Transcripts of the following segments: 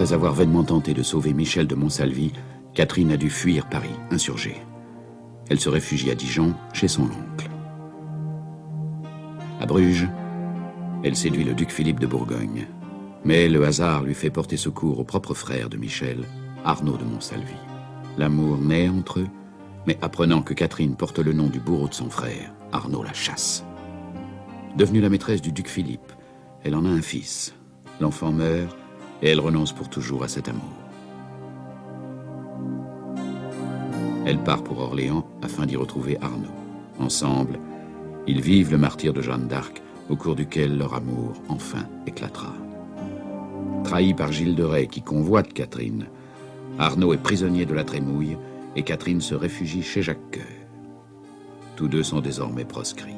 Après avoir vainement tenté de sauver Michel de Montsalvi, Catherine a dû fuir Paris, insurgée. Elle se réfugie à Dijon, chez son oncle. À Bruges, elle séduit le duc Philippe de Bourgogne. Mais le hasard lui fait porter secours au propre frère de Michel, Arnaud de Montsalvi. L'amour naît entre eux, mais apprenant que Catherine porte le nom du bourreau de son frère, Arnaud la chasse. Devenue la maîtresse du duc Philippe, elle en a un fils. L'enfant meurt et elle renonce pour toujours à cet amour. Elle part pour Orléans afin d'y retrouver Arnaud. Ensemble, ils vivent le martyre de Jeanne d'Arc, au cours duquel leur amour enfin éclatera. Trahi par Gilles de Rais qui convoite Catherine, Arnaud est prisonnier de la Trémouille et Catherine se réfugie chez Jacques Coeur. Tous deux sont désormais proscrits.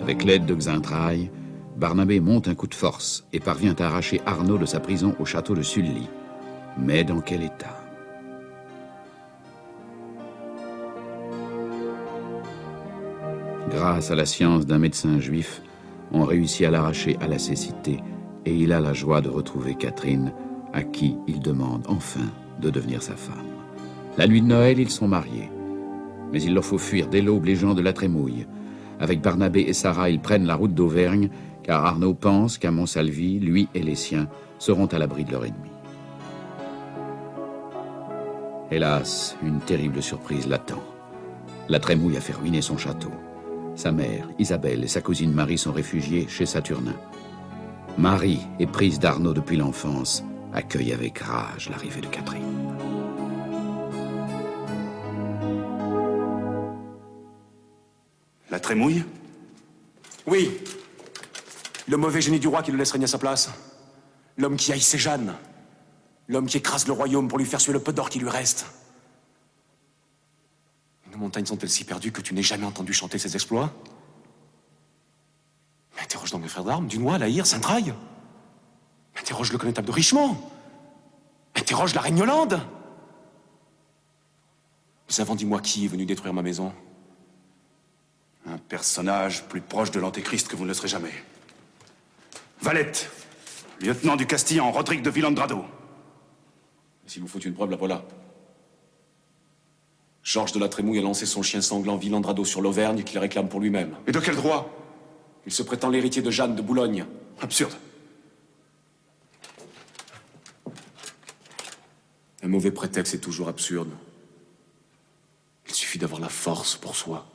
Avec l'aide de Xaintrailles, Barnabé monte un coup de force et parvient à arracher Arnaud de sa prison au château de Sully. Mais dans quel état ? Grâce à la science d'un médecin juif, on réussit à l'arracher à la cécité et il a la joie de retrouver Catherine, à qui il demande enfin de devenir sa femme. La nuit de Noël, ils sont mariés. Mais il leur faut fuir dès l'aube les gens de la Trémouille. Avec Barnabé et Sarah, ils prennent la route d'Auvergne, car Arnaud pense qu'à Montsalvi, lui et les siens seront à l'abri de leur ennemi. Hélas, une terrible surprise l'attend. La Trémouille a fait ruiner son château. Sa mère, Isabelle, et sa cousine Marie sont réfugiées chez Saturnin. Marie, éprise d'Arnaud depuis l'enfance, accueille avec rage l'arrivée de Catherine. La Trémouille? Oui. Le mauvais génie du roi qui le laisse régner à sa place. L'homme qui haïssait Jeanne. L'homme qui écrase le royaume pour lui faire suer le peu d'or qui lui reste. Nos montagnes sont-elles si perdues que tu n'aies jamais entendu chanter ses exploits? Mais interroge donc mes frères d'armes, Dunois, La Hire, Saint-Traille. Interroge le connétable de Richemont. Interroge la reine Yolande. Mais avant, dis-moi qui est venu détruire ma maison? Un personnage plus proche de l'Antéchrist que vous ne le serez jamais. Valette, lieutenant du Castillan, Rodrigue de Villandrado. S'il vous faut une preuve, la voilà. Georges de la Trémouille a lancé son chien sanglant Villandrado sur l'Auvergne qu'il réclame pour lui-même. Et de quel droit? Il se prétend l'héritier de Jeanne de Boulogne. Absurde. Un mauvais prétexte est toujours absurde. Il suffit d'avoir la force pour soi.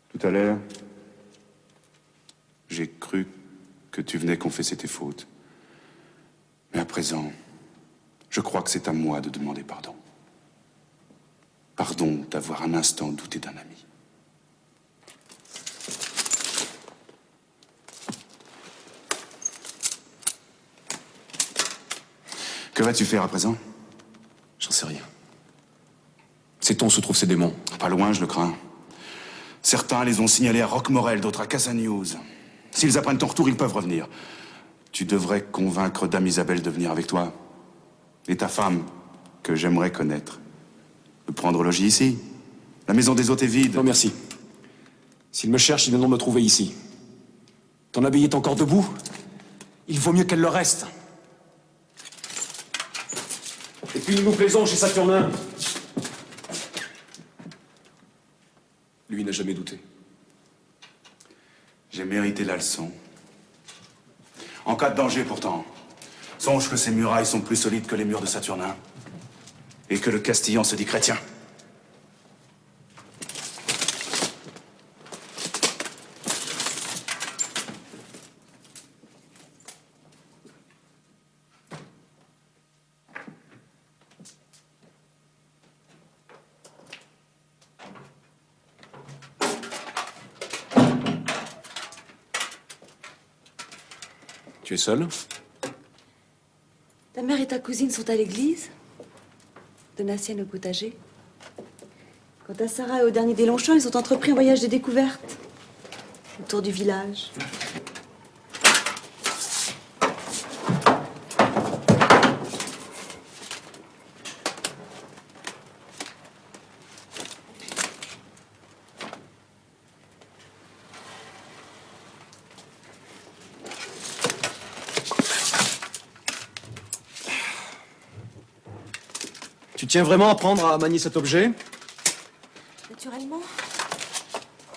Tout à l'heure, j'ai cru que tu venais confesser tes fautes. Mais à présent, je crois que c'est à moi de demander pardon. Pardon d'avoir un instant douté d'un ami. Que vas-tu faire à présent? J'en sais rien. Sait-on où se trouvent ces démons? Pas loin, je le crains. Certains les ont signalés à Roquemorel, d'autres à Casa-News. S'ils apprennent ton retour, ils peuvent revenir. Tu devrais convaincre Dame Isabelle de venir avec toi. Et ta femme, que j'aimerais connaître, de prendre logis ici. La maison des hôtes est vide. Non, merci. S'ils me cherchent, ils viendront me trouver ici. Ton abbaye est encore debout? Il vaut mieux qu'elle le reste. Et puis nous nous plaisons chez Saturnin. Lui n'a jamais douté. J'ai mérité la leçon. En cas de danger, pourtant, songe que ces murailles sont plus solides que les murs de Saturnin. Et que le Castillan se dit chrétien. Tu es seul? Ta mère et ta cousine sont à l'église. Donatienne au potager. Quant à Sarah et au dernier des Longchamps, ils ont entrepris un voyage de découverte. Autour du village. Tu tiens vraiment à apprendre à manier cet objet? Naturellement.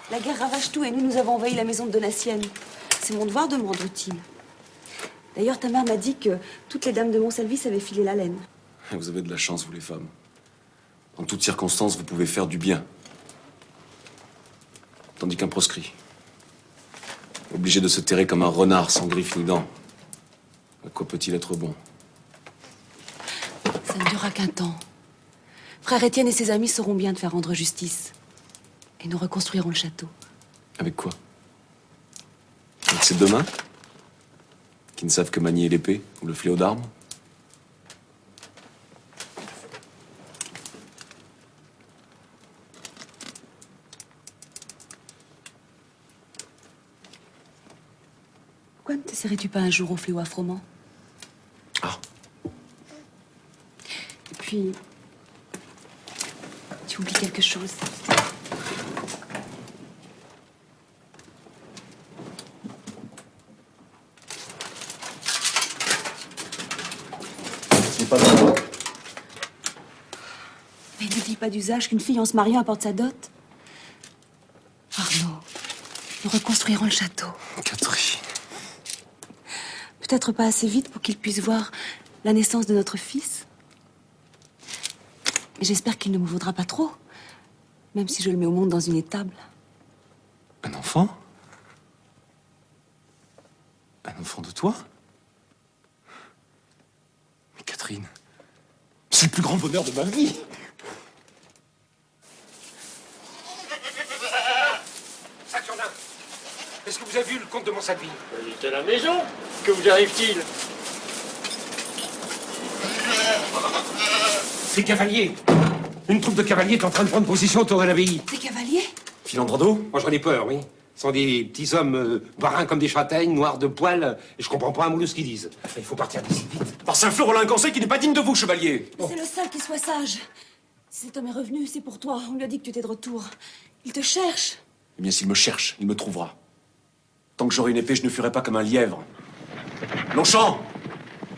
La guerre ravage tout et nous avons envahi la maison de Donatienne. C'est mon devoir de me rendre utile. D'ailleurs, ta mère m'a dit que toutes les dames de Montsalvis avaient filé la laine. Vous avez de la chance, vous les femmes. En toutes circonstances, vous pouvez faire du bien. Tandis qu'un proscrit, obligé de se terrer comme un renard sans griffes ni dents, à quoi peut-il être bon? Ça ne durera qu'un temps. Frère Étienne et ses amis sauront bien de faire rendre justice. Et nous reconstruirons le château. Avec quoi? Avec ces deux mains? Qui ne savent que manier l'épée ou le fléau d'armes? Pourquoi ne t'essaierais-tu pas un jour au fléau à froment? Ah, Et puis, tu oublies quelque chose. c'est pas drôle. Mais ne dis pas d'usage qu'une fille en se mariant apporte sa dot. Arnaud, nous reconstruirons le château. Catherine. Peut-être pas assez vite pour qu'il puisse voir la naissance de notre fils. Mais j'espère qu'il ne me vaudra pas trop, même si je le mets au monde dans une étable. Un enfant? Un enfant de toi? Mais Catherine, c'est le plus grand bonheur de ma vie. Saturnin, est-ce que vous avez vu le comte de Montsalvis? Il est à la maison. Que vous arrive-t-il? Des cavaliers. Une troupe de cavaliers est en train de prendre position autour de l'abbaye. Des cavaliers? Filandrado? Moi, j'en ai peur, oui. Ce sont des petits hommes bruns comme des châtaignes, noirs de poils, et je comprends pas un mot de ce qu'ils disent. Il faut partir d'ici vite. Par Saint-Flour, on a un conseil qui n'est pas digne de vous, chevalier. Mais c'est le seul qui soit sage. Si cet homme est revenu, c'est pour toi. On lui a dit que tu étais de retour. Il te cherche. Eh bien, s'il me cherche, il me trouvera. Tant que j'aurai une épée, je ne fuirai pas comme un lièvre. Longchamp,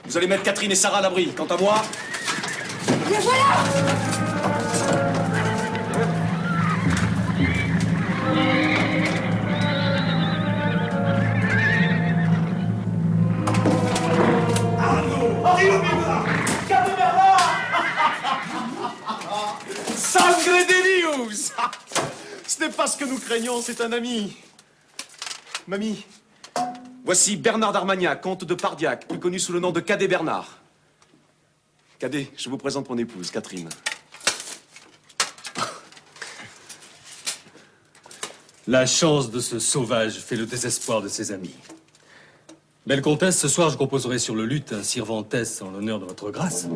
vous allez mettre Catherine et Sarah à l'abri. Quant à moi... Le voilà! Sangre de Dios! Ce n'est pas ce que nous craignons, c'est un ami. Mamie, voici Bernard d'Armagnac, comte de Pardiac, plus connu sous le nom de Cadet Bernard. Cadet, je vous présente mon épouse, Catherine. La chance de ce sauvage fait le désespoir de ses amis. Belle comtesse, ce soir je composerai sur le luth un Cervantes en l'honneur de votre grâce.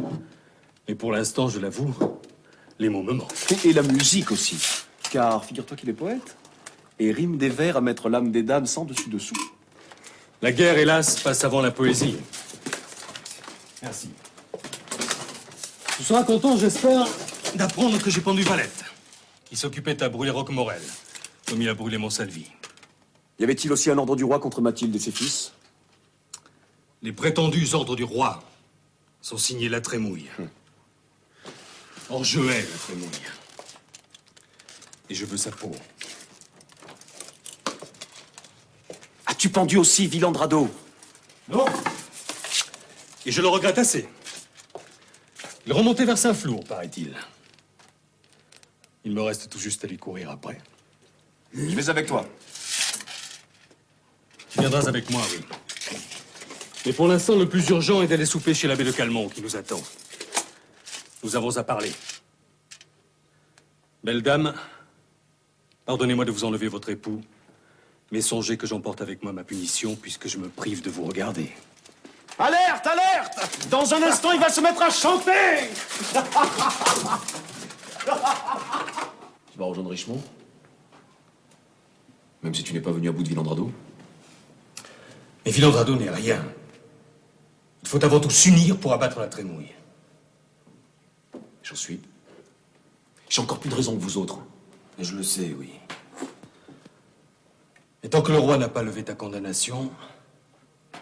Mais pour l'instant, je l'avoue, les mots me manquent. Et la musique aussi, car figure-toi qu'il est poète et rime des vers à mettre l'âme des dames sans dessus-dessous. La guerre, hélas, passe avant la poésie. Merci. Tu seras content, j'espère, d'apprendre que j'ai pendu Valette, qui s'occupait à brûler Roquemorel, comme il a brûlé Montsalvis. Y avait-il aussi un ordre du roi contre Mathilde et ses fils? Les prétendus ordres du roi sont signés La Trémouille. Or, je hais La Trémouille. Et je veux sa peau. As-tu pendu aussi Villandrado? Non. Et je le regrette assez. Il remontait vers Saint-Flour, paraît-il. Il me reste tout juste à lui courir après. Je vais avec toi. Tu viendras avec moi, oui. Mais pour l'instant, le plus urgent est d'aller souper chez l'abbé de Calmont, qui nous attend. Nous avons à parler. Belle dame, pardonnez-moi de vous enlever votre époux, mais songez que j'emporte avec moi ma punition, puisque je me prive de vous regarder. Alerte, alerte! Dans un instant, il va se mettre à chanter! Tu vas rejoindre Richemont? Même si tu n'es pas venu à bout de Villandrado? Mais Villandrado n'est rien. Il faut avant tout s'unir pour abattre la Trémouille. J'en suis. J'ai encore plus de raison que vous autres. Et je le sais, oui. Et tant que le roi n'a pas levé ta condamnation,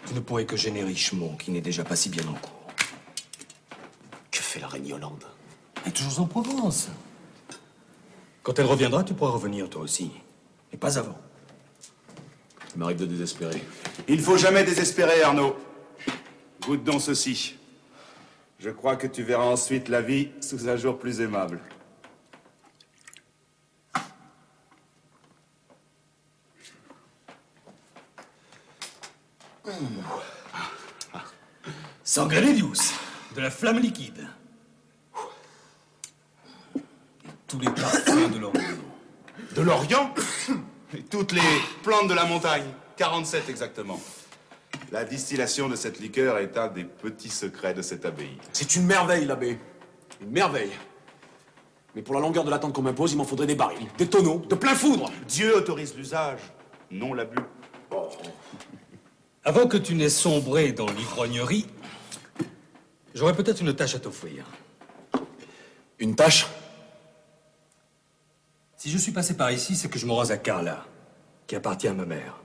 tu ne pourrais que gêner Richemont, qui n'est déjà pas si bien en cours. Que fait la reine Yolande? Elle est toujours en Provence. Quand elle reviendra, tu pourras revenir toi aussi. Mais pas avant. Il m'arrive de désespérer. Il faut jamais désespérer, Arnaud. Goûte donc ceci. Je crois que tu verras ensuite la vie sous un jour plus aimable. Sangredius, de la flamme liquide. Et tous les parfums de l'Orient. De l'Orient? Et toutes les plantes de la montagne. 47 exactement. La distillation de cette liqueur est un des petits secrets de cette abbaye. C'est une merveille, l'abbé. Une merveille. Mais pour la longueur de l'attente qu'on m'impose, il m'en faudrait des barils, des tonneaux, de plein foudre. Dieu autorise l'usage, non l'abus. Avant que tu n'aies sombré dans l'ivrognerie, j'aurais peut-être une tâche à t'offrir. Une tâche? Si je suis passé par ici, c'est que je me rends à Carla, qui appartient à ma mère.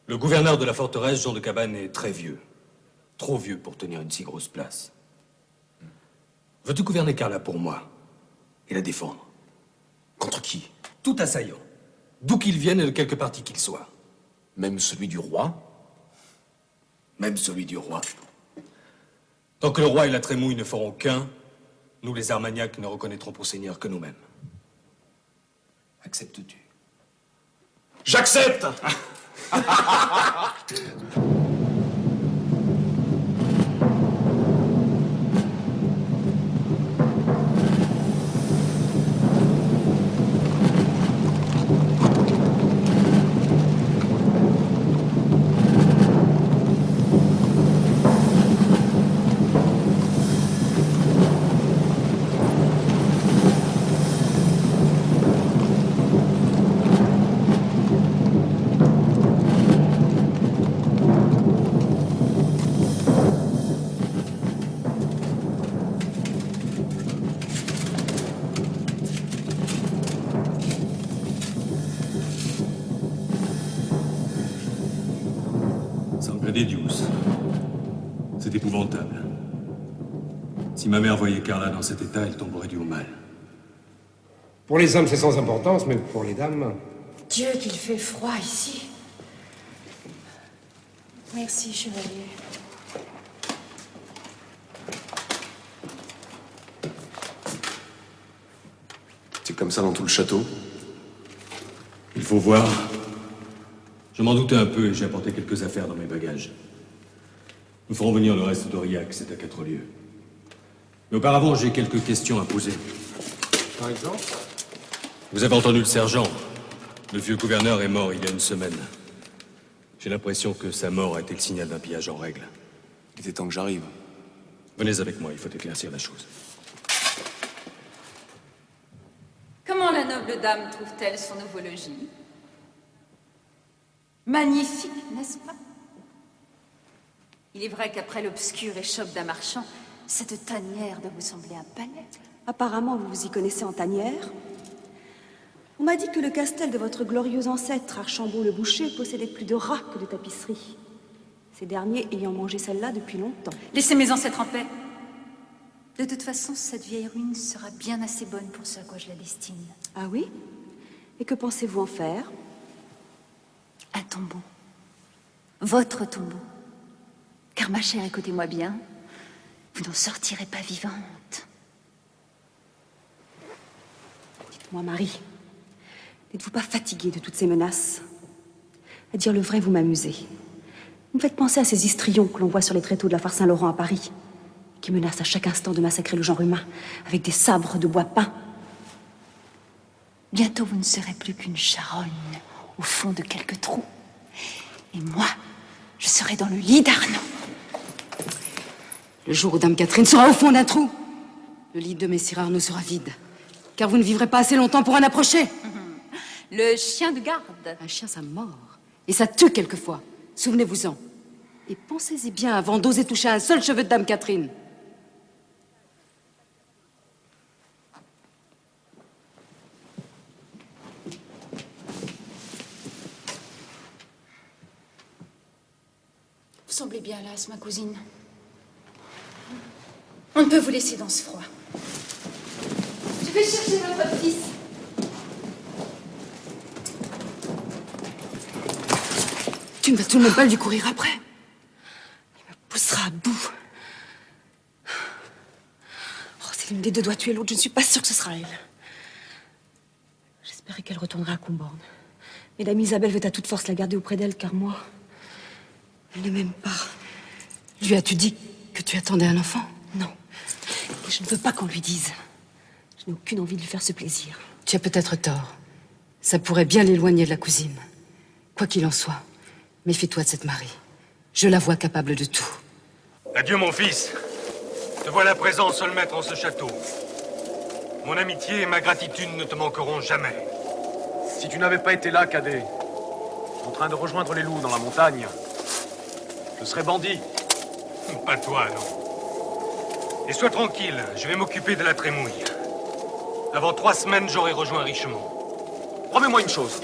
Le gouverneur de la forteresse, Jean de Cabane, est très vieux. Trop vieux pour tenir une si grosse place. Veux-tu gouverner Carla pour moi et la défendre? Contre qui? Tout assaillant, d'où qu'il vienne et de quelque parti qu'il soit. Même celui du roi? Même celui du roi. Tant que le roi et la Trémouille ne feront qu'un, nous les Armagnacs ne reconnaîtrons pour seigneur que nous-mêmes. Acceptes-tu? J'accepte! Sangredius. C'est épouvantable. Si ma mère voyait Carla dans cet état, elle tomberait du haut mal. Pour les hommes, c'est sans importance, mais pour les dames... Dieu, qu'il fait froid ici. Merci, chevalier. C'est comme ça dans tout le château? Il faut voir. Je m'en doutais un peu et j'ai apporté quelques affaires dans mes bagages. Nous ferons venir le reste d'Aurillac, c'est à 4 lieues. Mais auparavant, j'ai quelques questions à poser. Par exemple? Vous avez entendu le sergent. Le vieux gouverneur est mort il y a une semaine. J'ai l'impression que sa mort a été le signal d'un pillage en règle. Il était temps que j'arrive. Venez avec moi, il faut éclaircir la chose. Comment la noble dame trouve-t-elle son nouveau logis? Magnifique, n'est-ce pas? Il est vrai qu'après l'obscure échoppe d'un marchand, cette tanière doit vous sembler un palais. Apparemment, vous vous y connaissez en tanière. On m'a dit que le castel de votre glorieux ancêtre, Archambault le Boucher, possédait plus de rats que de tapisseries. Ces derniers ayant mangé celle-là depuis longtemps. Laissez mes ancêtres en paix. De toute façon, cette vieille ruine sera bien assez bonne pour ce à quoi je la destine. Ah oui? Et que pensez-vous en faire? Un tombeau. Votre tombeau. Car ma chère, écoutez-moi bien, vous n'en sortirez pas vivante. Dites-moi, Marie, n'êtes-vous pas fatiguée de toutes ces menaces? À dire le vrai, vous m'amusez. Vous me faites penser à ces histrions que l'on voit sur les tréteaux de la phare Saint-Laurent à Paris, qui menacent à chaque instant de massacrer le genre humain avec des sabres de bois peint. Bientôt, vous ne serez plus qu'une charogne au fond de quelques trous. Et moi, je serai dans le lit d'Arnaud. Le jour où Dame Catherine sera au fond d'un trou, le lit de Messire Arnaud sera vide. Car vous ne vivrez pas assez longtemps pour en approcher. Le chien de garde. Un chien, ça mord. Et ça tue quelquefois. Souvenez-vous-en. Et pensez-y bien avant d'oser toucher un seul cheveu de Dame Catherine. Vous semblez bien lasse, ma cousine. On ne peut vous laisser dans ce froid. vais chercher votre fils. Tu ne vas tout de même pas lui courir après. Il me poussera à bout. Oh, si l'une des deux doit tuer l'autre, je ne suis pas sûre que ce sera elle. J'espérais qu'elle retournera à Comborne. Mais dame Isabelle veut à toute force la garder auprès d'elle, car moi, elle ne m'aime pas. Lui as-tu dit que tu attendais un enfant? Non. Et je ne veux pas qu'on lui dise. Je n'ai aucune envie de lui faire ce plaisir. Tu as peut-être tort. Ça pourrait bien l'éloigner de la cousine. Quoi qu'il en soit, méfie-toi de cette Marie. Je la vois capable de tout. Adieu, mon fils. Te voilà présent, seul maître en ce château. Mon amitié et ma gratitude ne te manqueront jamais. Si tu n'avais pas été là, Cadet, en train de rejoindre les loups dans la montagne, je serais bandit. Pas toi, non. Et sois tranquille, je vais m'occuper de la trémouille. Avant 3 semaines, j'aurai rejoint Richemont. Promets-moi une chose.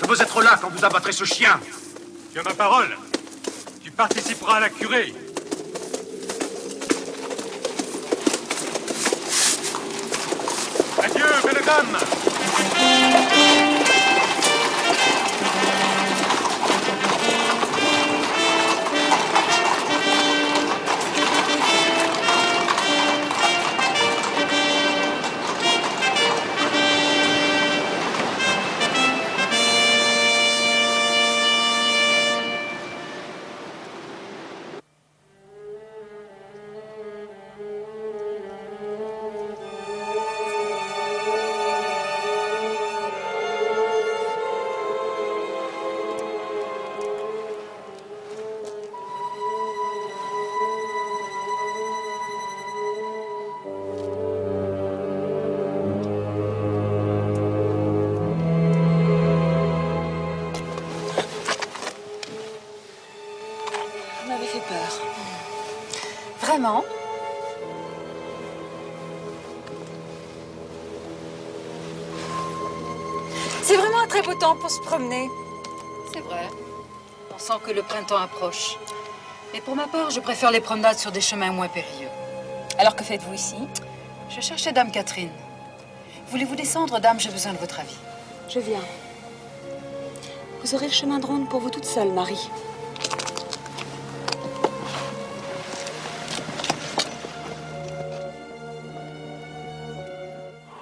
Je veux être là quand vous abattrez ce chien. Tu as ma parole. Tu participeras à la curée. Adieu, belle dame. Vous m'avez fait peur. Vraiment? C'est vraiment un très beau temps pour se promener. C'est vrai. On sent que le printemps approche. Mais pour ma part, je préfère les promenades sur des chemins moins périlleux. Alors que faites-vous ici? Je cherchais Dame Catherine. Voulez-vous descendre, dame? J'ai besoin de votre avis. Je viens. Vous aurez le chemin de ronde pour vous toute seule, Marie.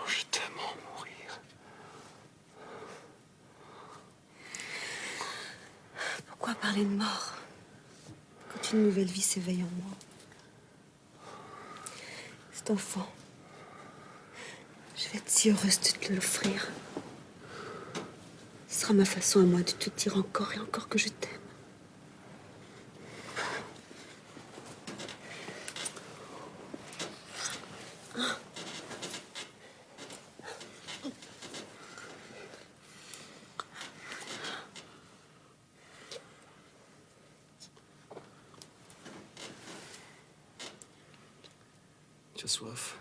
Je t'aime en mourir. Pourquoi parler de mort quand une nouvelle vie s'éveille en moi? Cet enfant, je vais être si heureuse de te l'offrir. Ce sera ma façon à moi de te dire encore et encore que je t'aime. Tu as soif?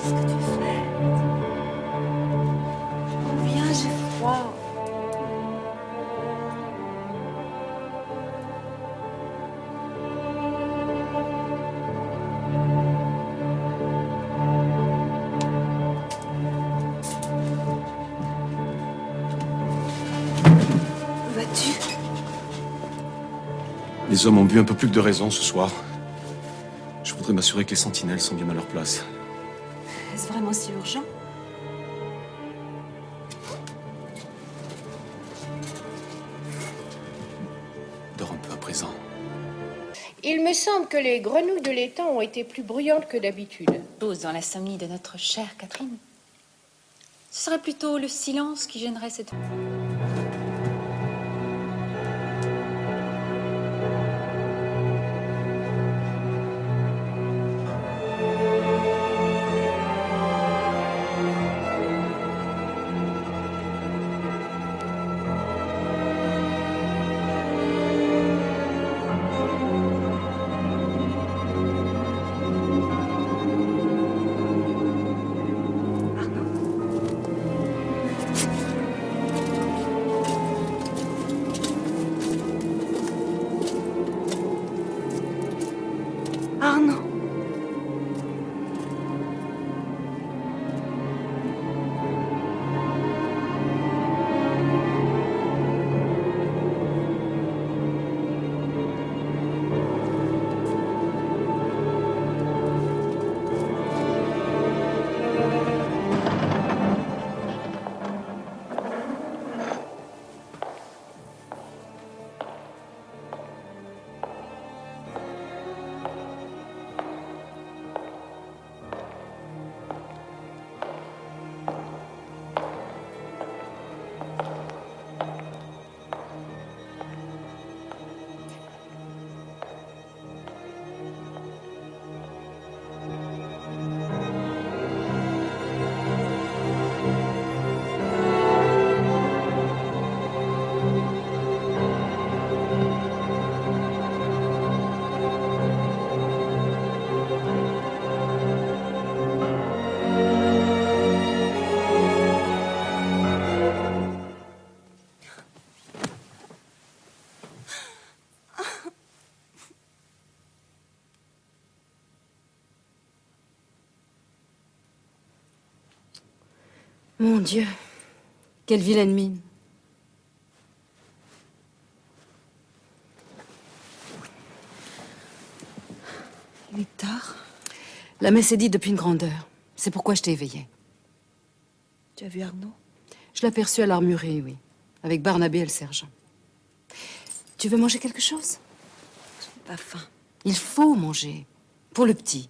Qu'est-ce que tu fais? Viens, j'ai froid. Où vas-tu? Les hommes ont bu un peu plus que de raison ce soir. Je voudrais m'assurer que les sentinelles sont bien à leur place. Est-ce vraiment si urgent? Dors un peu à présent. Il me semble que les grenouilles de l'étang ont été plus bruyantes que d'habitude. Chose dans l'insomnie de notre chère Catherine. Ce serait plutôt le silence qui gênerait cette... Arnaud. Mon Dieu, quelle vilaine mine. Il est tard. La messe est dite depuis une grande heure. C'est pourquoi je t'ai éveillée. Tu as vu Arnaud? Je l'ai aperçu à l'armurerie, oui. Avec Barnabé et le sergent. Tu veux manger quelque chose? Je n'ai pas faim. Il faut manger. Pour le petit.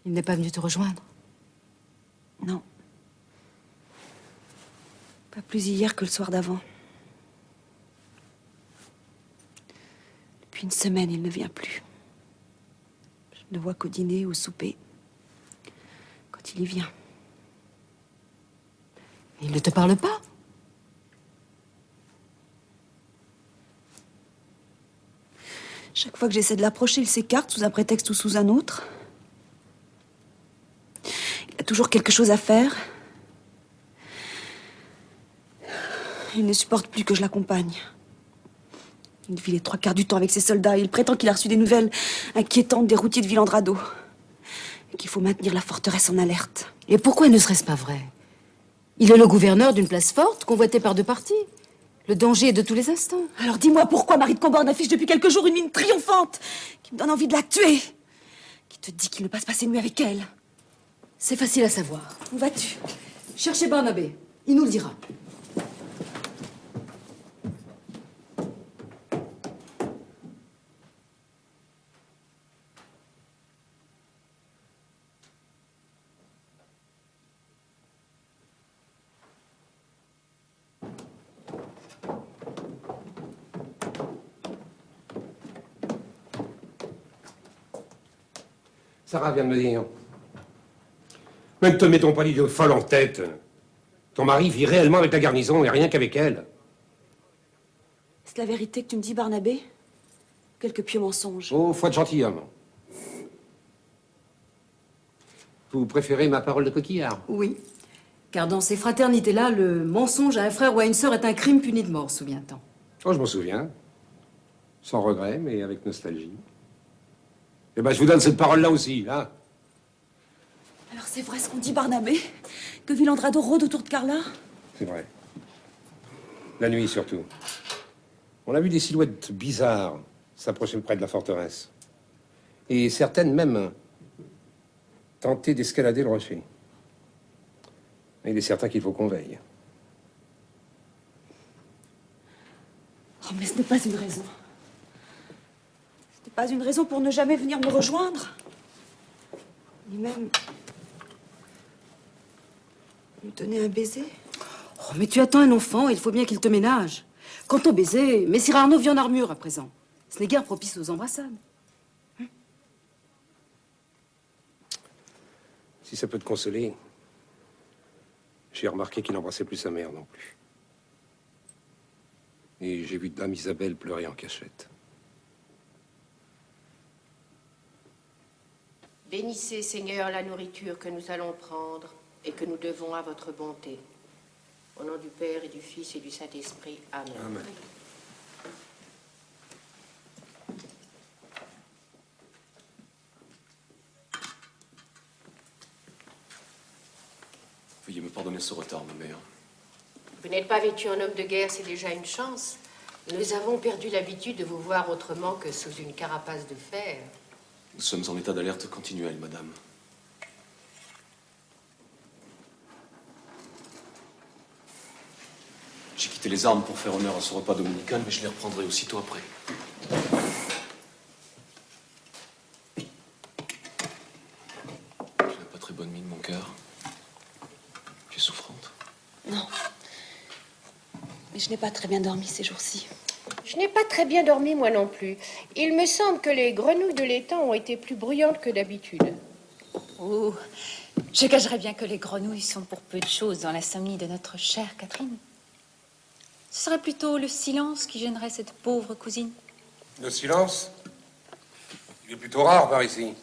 Il n'est pas venu te rejoindre? Non. Pas plus hier que le soir d'avant. Depuis une semaine, il ne vient plus. Je ne le vois qu'au dîner, au souper. Quand il y vient. Il ne te parle pas? Chaque fois que j'essaie de l'approcher, il s'écarte sous un prétexte ou sous un autre. Il a toujours quelque chose à faire. Il ne supporte plus que je l'accompagne. Il vit les 3/4 du temps avec ses soldats et il prétend qu'il a reçu des nouvelles inquiétantes des routiers de Villandrado. Et qu'il faut maintenir la forteresse en alerte. Et pourquoi ne serait-ce pas vrai? Il est le gouverneur d'une place forte, convoitée par deux partis. Le danger est de tous les instants. Alors dis-moi pourquoi Marie de Comborne affiche depuis quelques jours une mine triomphante qui me donne envie de la tuer. Qui te dit qu'il ne passe pas ses nuits avec elle. C'est facile à savoir. Où vas-tu? Cherchez Barnabé. Il nous le dira. Sarah vient de me dire. Ne te mettons pas l'idée folle en tête. Ton mari vit réellement avec la garnison et rien qu'avec elle. C'est la vérité que tu me dis, Barnabé? Quelques pieux mensonges. Oh, foi de gentilhomme. Vous préférez ma parole de coquillard? Oui. Car dans ces fraternités-là, le mensonge à un frère ou à une sœur est un crime puni de mort, souviens-t'en. Oh, je m'en souviens. Sans regret, mais avec nostalgie. Eh ben, je vous donne cette parole-là aussi, hein. Alors c'est vrai ce qu'on dit, Barnabé? Que Villandrado rôde autour de Carla? C'est vrai. La nuit, surtout. On a vu des silhouettes bizarres s'approcher près de la forteresse. Et certaines même tenter d'escalader le rocher. Et il est certain qu'il faut qu'on veille. Oh, mais ce n'est pas une raison. Ce n'est pas une raison pour ne jamais venir me rejoindre. Ni même... me donner un baiser. Oh, mais tu attends un enfant et il faut bien qu'il te ménage. Quant au baiser, Messire Arnaud vit en armure à présent. Ce n'est guère propice aux embrassades. Si ça peut te consoler, j'ai remarqué qu'il n'embrassait plus sa mère non plus. Et j'ai vu Dame Isabelle pleurer en cachette. Bénissez, Seigneur, la nourriture que nous allons prendre et que nous devons à votre bonté. Au nom du Père et du Fils et du Saint-Esprit. Amen. Amen. Veuillez me pardonner ce retard, ma mère. Vous n'êtes pas vêtu en homme de guerre, c'est déjà une chance. Nous avons perdu l'habitude de vous voir autrement que sous une carapace de fer. Nous sommes en état d'alerte continuelle, madame. J'ai quitté les armes pour faire honneur à ce repas dominical, mais je les reprendrai aussitôt après. Tu n'as pas très bonne mine, mon cœur. Tu es souffrante. Non. Mais je n'ai pas très bien dormi ces jours-ci. Je n'ai pas très bien dormi, moi non plus. Il me semble que les grenouilles de l'étang ont été plus bruyantes que d'habitude. Oh, je gagerais bien que les grenouilles sont pour peu de choses dans l'insomnie de notre chère Catherine. Ce serait plutôt le silence qui gênerait cette pauvre cousine. Le silence? Il est plutôt rare par ici.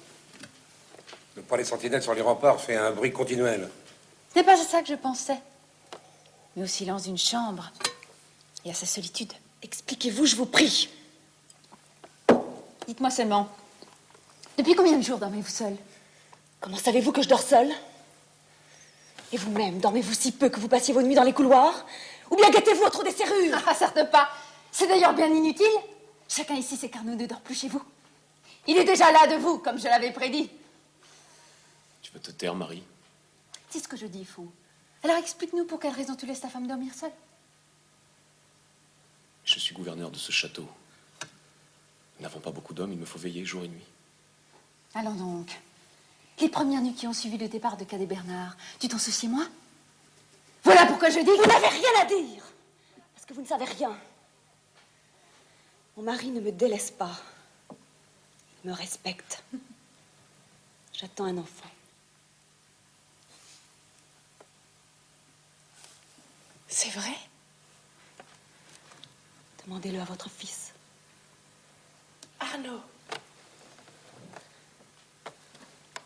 Le pas des sentinelles sur les remparts fait un bruit continuel. Ce n'est pas à ça que je pensais, mais au silence d'une chambre et à sa solitude. Expliquez-vous, je vous prie. Dites-moi seulement, depuis combien de jours dormez-vous seule? Comment savez-vous que je dors seule? Et vous-même, dormez-vous si peu que vous passiez vos nuits dans les couloirs? Ou bien guettez-vous au trou des serrures? Ah, certes pas. C'est d'ailleurs bien inutile. Chacun ici sait qu'Arnaud ne dort plus chez vous. Il est déjà là de vous, comme je l'avais prédit. Tu vas te taire, Marie. C'est ce que je dis, fou. Alors explique-nous pour quelle raison tu laisses ta femme dormir seule. Je suis gouverneur de ce château. Nous n'avons pas beaucoup d'hommes, il me faut veiller jour et nuit. Allons donc. Les premières nuits qui ont suivi le départ de Cadet Bernard, tu t'en soucies, moi? Voilà pourquoi je dis que vous n'avez rien à dire. Parce que vous ne savez rien. Mon mari ne me délaisse pas. Il me respecte. J'attends un enfant. C'est vrai? Demandez-le à votre fils. Arnaud.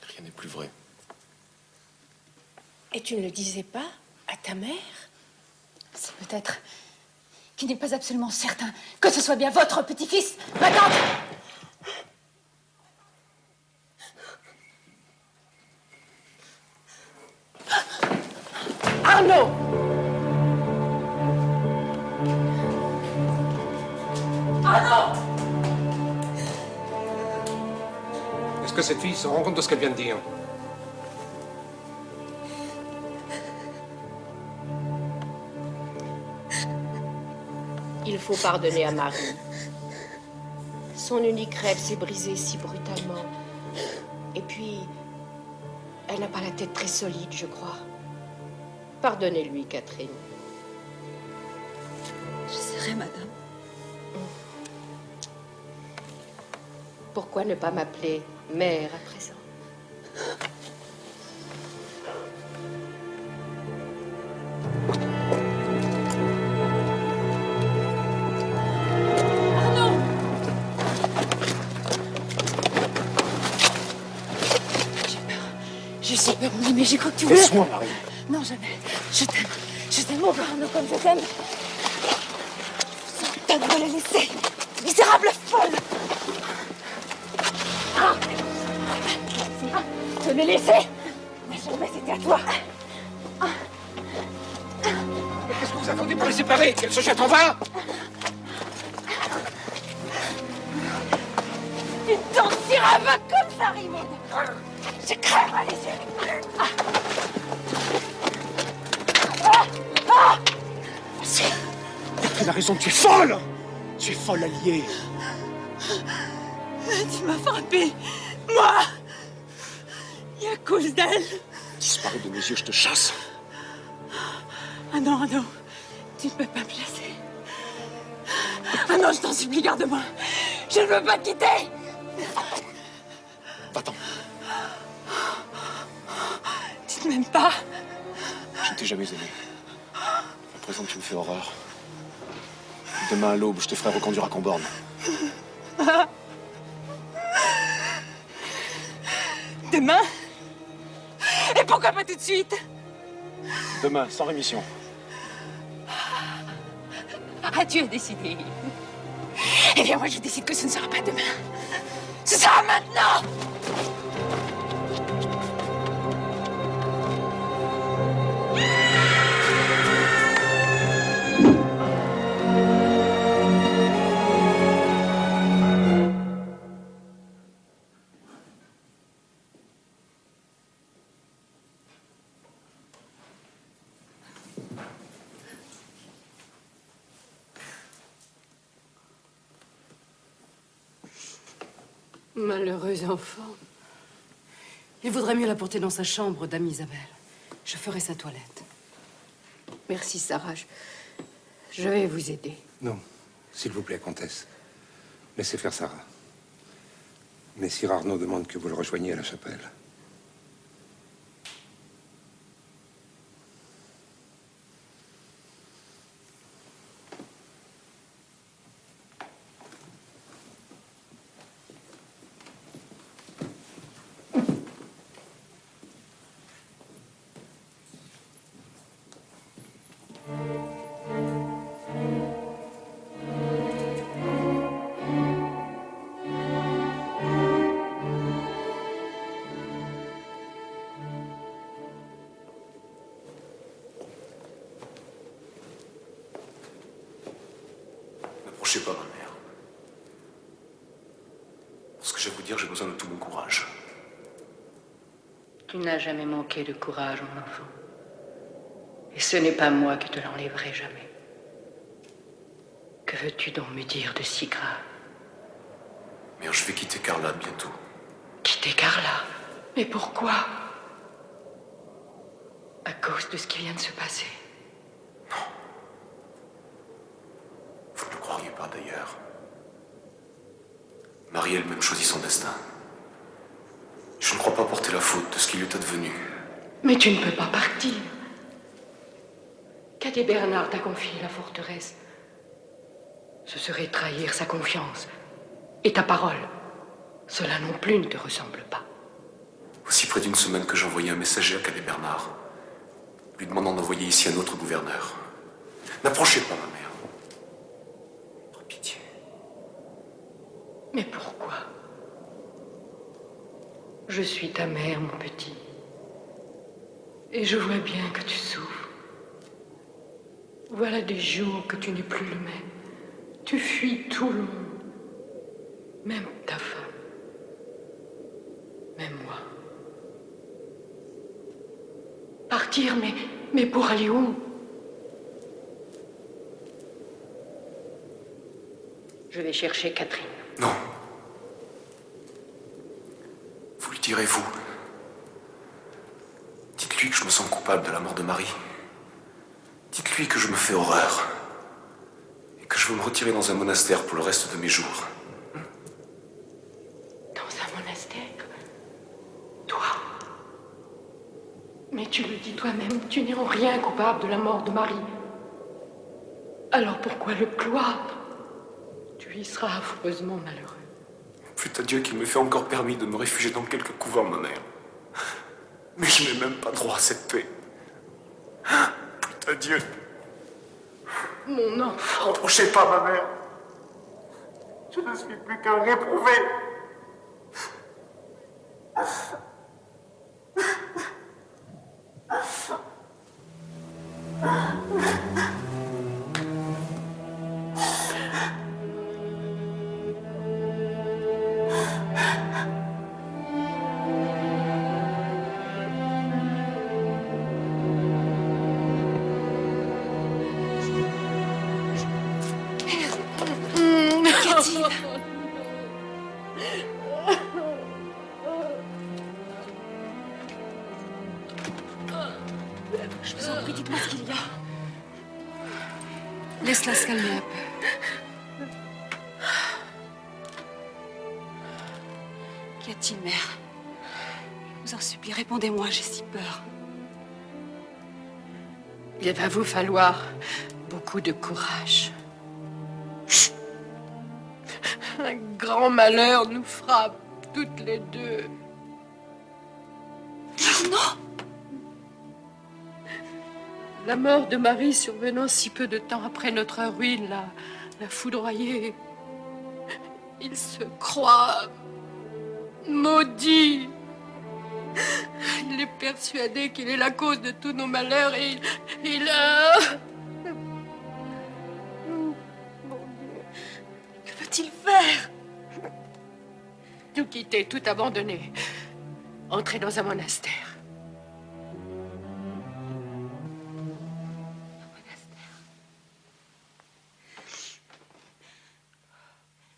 Rien n'est plus vrai. Et tu ne le disais pas à ta mère? C'est peut-être qu'il n'est pas absolument certain que ce soit bien votre petit-fils, ma tante. Arnaud! Arnaud! Est-ce que cette fille se rend compte de ce qu'elle vient de dire? Il faut pardonner à Marie. Son unique rêve s'est brisé si brutalement. Et puis, elle n'a pas la tête très solide, je crois. Pardonnez-lui, Catherine. J'essaierai, madame. Pourquoi ne pas m'appeler mère à présent? J'ai si peur, oui, mais j'ai cru que tu voulais... Laisse-moi, Marie. Non, jamais. Je t'aime. Je t'aime, mon Arnaud, comme je t'aime. T'as de me la laisser. Misérable folle. Je l'ai laissé. Mais jamais c'était à toi. Qu'est-ce que vous attendez pour les séparer? Qu'elle se jette en bas? Tu t'en tireras pas comme ça, Raymond. Je crèverai les yeux. Elle a raison, tu es folle! Tu es folle, alliée. Tu m'as frappé. Moi. Et à cause d'elle. Disparais de mes yeux, je te chasse. Ah non, ah non. Tu ne peux pas me laisser. Ah non, je t'en supplie, garde-moi. Je ne veux pas te quitter. Va-t'en. Tu ne m'aimes pas. Je ne t'ai jamais aimé. À présent, tu me fais horreur. Demain à l'aube, je te ferai reconduire à Comborne. Demain? Et pourquoi pas tout de suite? Demain, sans rémission. Ah, tu as décidé. Eh bien, moi, je décide que ce ne sera pas demain. Ce sera maintenant! Malheureux enfant. Il vaudrait mieux la porter dans sa chambre, dame Isabelle. Je ferai sa toilette. Merci, Sarah. Je vais vous aider. Non, s'il vous plaît, comtesse. Laissez faire Sarah. Messire Arnaud demande que vous le rejoigniez à la chapelle. N'approchez pas, ma mère. Parce que j'ai à vous dire, j'ai besoin de tout mon courage. Tu n'as jamais manqué de courage, mon enfant. Et ce n'est pas moi qui te l'enlèverai jamais. Que veux-tu donc me dire de si grave? Mère, je vais quitter Carla bientôt. Quitter Carla? Mais pourquoi? À cause de ce qui vient de se passer. Vous ne le croiriez pas, d'ailleurs. Marie elle-même choisit son destin. Je ne crois pas porter la faute de ce qui lui est advenu. Mais tu ne peux pas partir. Cadet Bernard t'a confié la forteresse. Ce serait trahir sa confiance. Et ta parole. Cela non plus ne te ressemble pas. Voici près d'une semaine que j'ai envoyé un messager à Cadet Bernard, lui demandant d'envoyer ici un autre gouverneur. N'approchez pas, ma mère. Par pitié. Mais pourquoi? Je suis ta mère, mon petit. Et je vois bien que tu souffres. Voilà des jours que tu n'es plus le même. Tu fuis tout le monde. Même ta femme. Même moi. Partir, mais pour aller où? Je vais chercher Catherine. Non. Vous lui direz, vous. Dites-lui que je me sens coupable de la mort de Marie. Dites-lui que je me fais horreur. Et que je veux me retirer dans un monastère pour le reste de mes jours. Dans un monastère? Toi? Mais tu le dis toi-même, tu n'es en rien coupable de la mort de Marie. Alors pourquoi le cloître? Tu y seras affreusement malheureux. Plût à Dieu qu'il me fait encore permis de me réfugier dans quelque couvent, ma mère. Mais je n'ai même pas droit à cette paix. Plût à Dieu. Mon enfant. N'approchez pas, ma mère. Je ne suis plus qu'un réprouvé. Laisse-la se calmer un peu. Qu'y a-t-il, mère? Je vous en supplie, répondez-moi, j'ai si peur. Il va vous falloir beaucoup de courage. Un grand malheur nous frappe toutes les deux. Arnaud! La mort de Marie survenant si peu de temps après notre ruine l'a foudroyé. Il se croit maudit. Il est persuadé qu'il est la cause de tous nos malheurs et il a... Que veut-il faire? Tout quitter, tout abandonner. Entrer dans un monastère.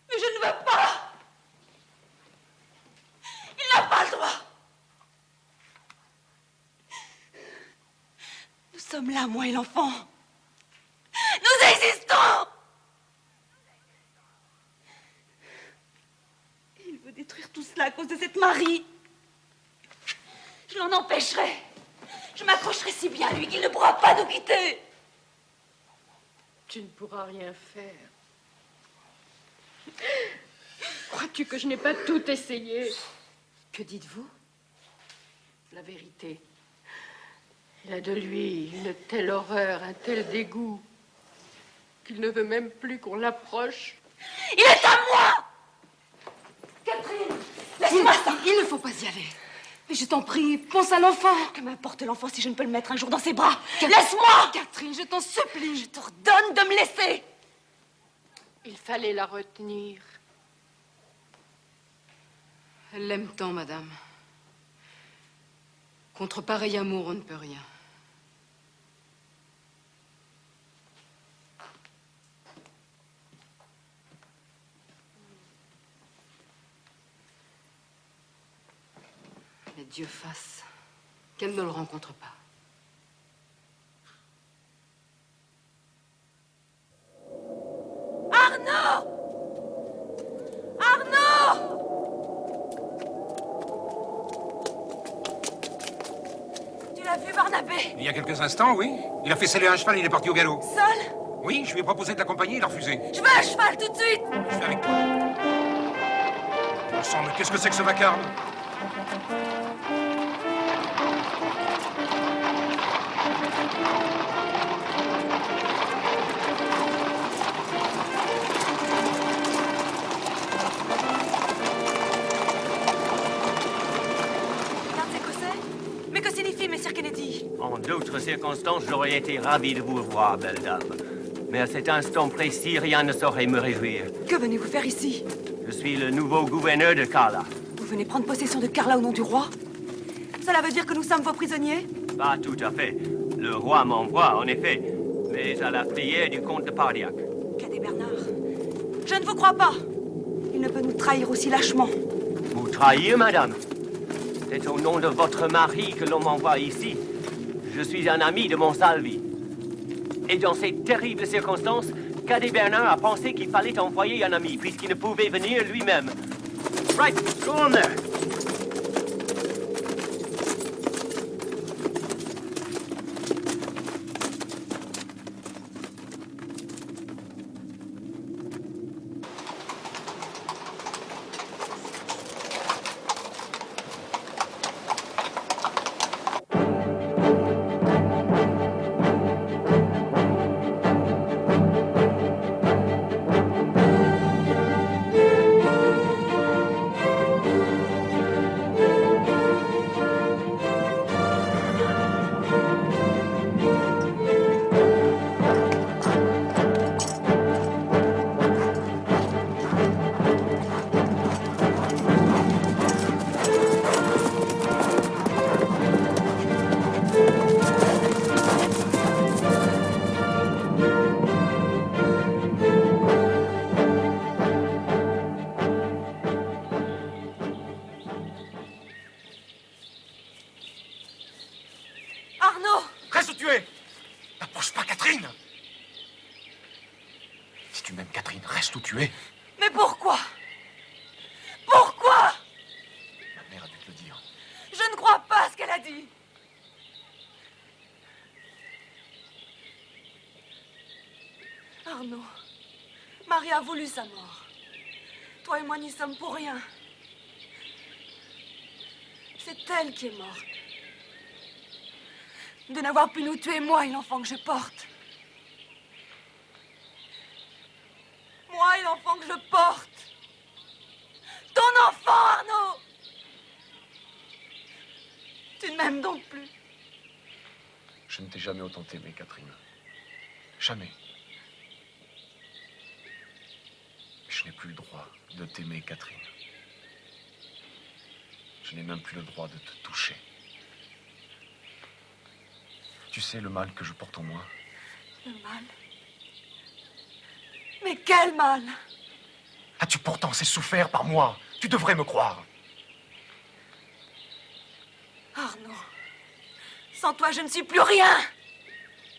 Mais je ne veux pas! Il n'a pas le droit! Nous sommes là, moi et l'enfant. Nous existons! Il veut détruire tout cela à cause de cette Marie. Je l'en empêcherai. Je m'accrocherai si bien à lui qu'il ne pourra pas nous quitter. Tu ne pourras rien faire. Crois-tu que je n'ai pas tout essayé? Que dites-vous? La vérité. Il a de lui une telle horreur, un tel dégoût, qu'il ne veut même plus qu'on l'approche. Il est à moi! Catherine, laisse-moi ça! Il ne faut pas y aller. Mais je t'en prie, pense à l'enfant. Que m'importe l'enfant si je ne peux le mettre un jour dans ses bras. Laisse-moi! Catherine, je t'en supplie. Je t'ordonne de me laisser. Il fallait la retenir. Elle l'aime tant, madame. Contre pareil amour, on ne peut rien. Mais Dieu fasse qu'elle ne le rencontre pas. Arnaud! Arnaud! Tu l'as vu, Barnabé? Il y a quelques instants, oui. Il a fait sceller un cheval et il est parti au galop. Seul? Oui, je lui ai proposé de l'accompagner, il a refusé. Je veux un cheval tout de suite! Je suis avec toi. Bon sang, mais qu'est-ce que c'est que ce vacarme? Mais que signifie, messire Kennedy? En d'autres circonstances, j'aurais été ravi de vous voir, belle dame. Mais à cet instant précis, rien ne saurait me réjouir. Que venez-vous faire ici? Je suis le nouveau gouverneur de Karla. Vous venez prendre possession de Karla au nom du roi? Cela veut dire que nous sommes vos prisonniers? Pas tout à fait. Le roi m'envoie, en effet, mais à la prière du comte de Pardiac. Cadet Bernard, je ne vous crois pas. Il ne peut nous trahir aussi lâchement. Vous trahir, madame? C'est au nom de votre mari que l'on m'envoie ici. Je suis un ami de Monsalvi. Et dans ces terribles circonstances, Cadet Bernard a pensé qu'il fallait envoyer un ami, puisqu'il ne pouvait venir lui-même. Right, go on there. tu m'aimes, Catherine, reste où tu es. Mais pourquoi? Pourquoi? Ma mère a dû te le dire. Je ne crois pas à ce qu'elle a dit. Arnaud, Marie a voulu sa mort. Toi et moi n'y sommes pour rien. C'est elle qui est morte. De n'avoir pu nous tuer, moi et l'enfant que je porte. Moi et l'enfant que je porte. Ton enfant, Arnaud! Tu ne m'aimes donc plus. Je ne t'ai jamais autant aimé, Catherine. Jamais. Mais je n'ai plus le droit de t'aimer, Catherine. Je n'ai même plus le droit de te toucher. Tu sais le mal que je porte en moi? Le mal? Mais quel mal? As-tu pourtant assez souffert par moi? Tu devrais me croire. Arnaud, sans toi, je ne suis plus rien.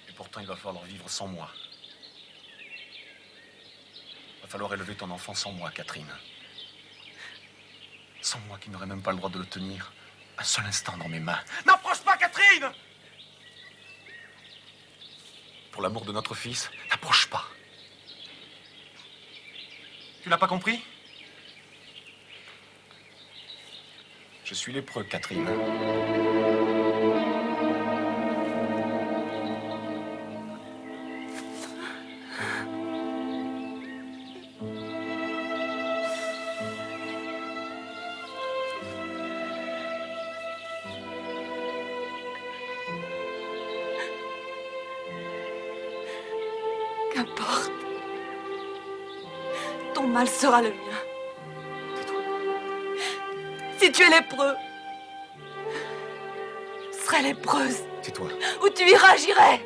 Et pourtant, il va falloir vivre sans moi. Il va falloir élever ton enfant sans moi, Catherine. Sans moi qui n'aurais même pas le droit de le tenir un seul instant dans mes mains. N'approche pas, Catherine! Pour l'amour de notre fils, n'approche pas. Tu n'as pas compris? Je suis lépreux, Catherine. Qu'importe. Ton mal sera le mien. Si tu es lépreux, je serai lépreuse. Tais-toi. Où tu iras, j'irai.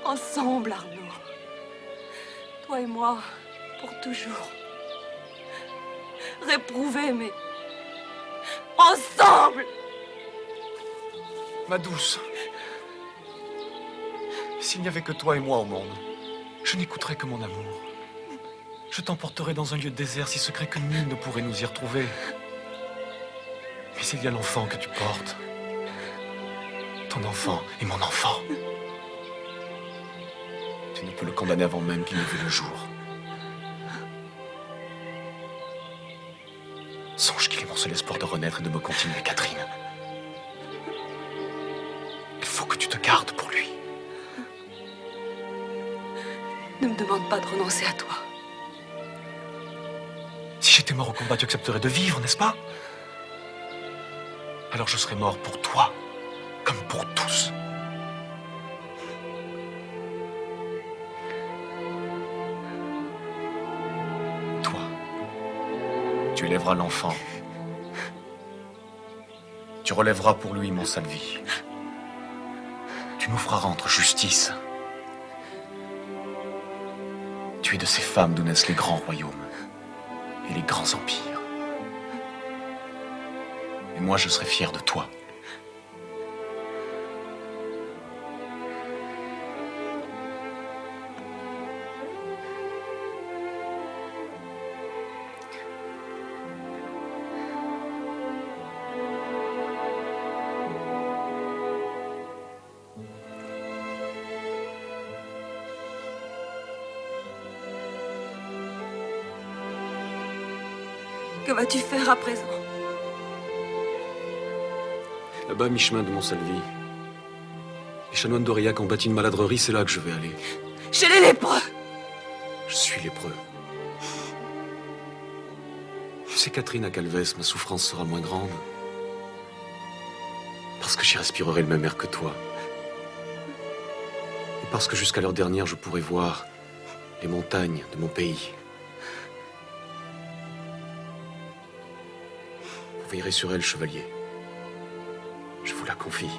Ensemble, Arnaud. Toi et moi, pour toujours. Réprouvés, mais ensemble. Ma douce, s'il n'y avait que toi et moi au monde, je n'écouterais que mon amour. Je t'emporterais dans un lieu désert si secret que nul ne pourrait nous y retrouver. Mais il y a l'enfant que tu portes. Ton enfant et mon enfant. Tu ne peux le condamner avant même qu'il n'ait vu le jour. Songe qu'il est mon seul espoir de renaître et de me continuer, Catherine. Il faut que tu te gardes pour lui. Ne me demande pas de renoncer à toi. Si j'étais mort au combat, tu accepterais de vivre, n'est-ce pas? Alors je serais mort pour toi, comme pour tous. Toi, tu élèveras l'enfant. Tu relèveras pour lui mon Salvi. Tu nous feras rendre justice. Tu es de ces femmes d'où naissent les grands royaumes et les grands empires. Et moi, je serai fier de toi. Que vas-tu faire à présent? Là-bas, mi-chemin de Montsalvi, les chanoines d'Aurillac ont bâti une maladrerie, c'est là que je vais aller. Chez les lépreux! Je suis lépreux. Tu sais, Catherine, à Calvès, ma souffrance sera moins grande. Parce que j'y respirerai le même air que toi. Et parce que jusqu'à l'heure dernière, je pourrai voir les montagnes de mon pays. Vous veillerez sur elle, chevalier. Je vous la confie.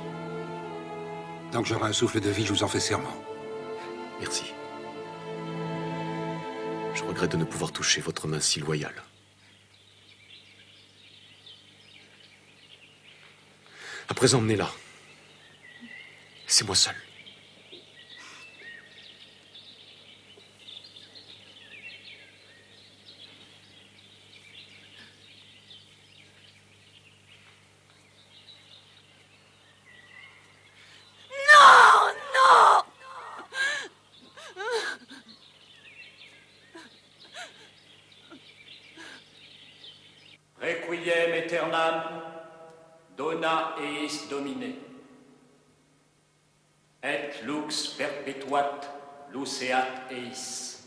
Tant que j'aurai un souffle de vie, je vous en fais serment. Merci. Je regrette de ne pouvoir toucher votre main si loyale. À présent, emmenez-la. C'est moi seul. aeternam, dona eis Domine. Et lux perpetuat luceat eis.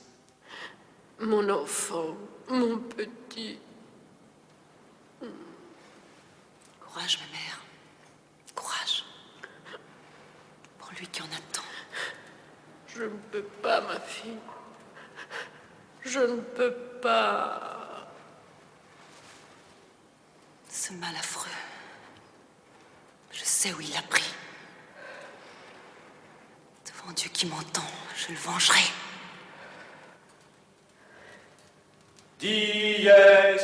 Mon enfant, mon petit. Courage, ma mère. Courage. Pour lui qui en attend. Je ne peux pas, ma fille. Je ne peux pas. Ce mal affreux. Je sais où il l'a pris. Devant Dieu qui m'entend, je le vengerai. Dies ire,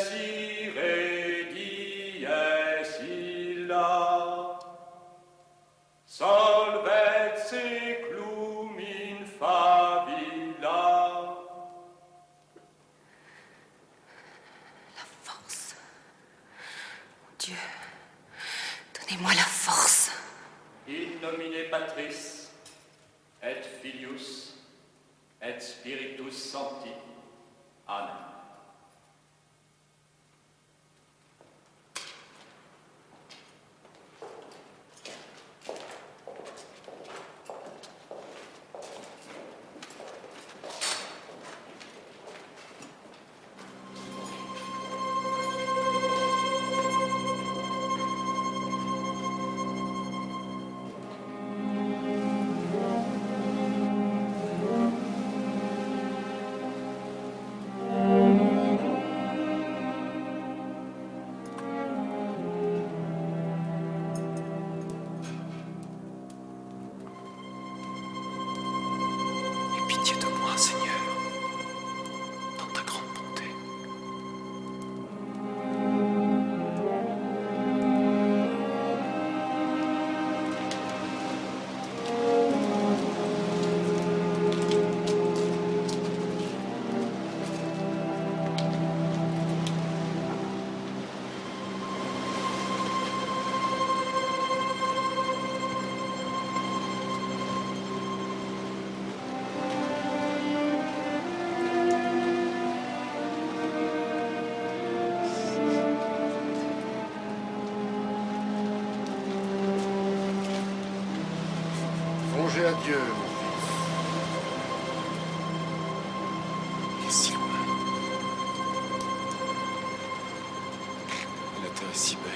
dies illa, solvet seclum in favilla. La force. Mon Dieu, donnez-moi la force. In nomine Patris, et Filius, et Spiritus Sancti. Amen. Aie pitié de moi, Seigneur, dans ta grande bonté. Songez à Dieu, mon fils. Il est si loin. La terre est si belle.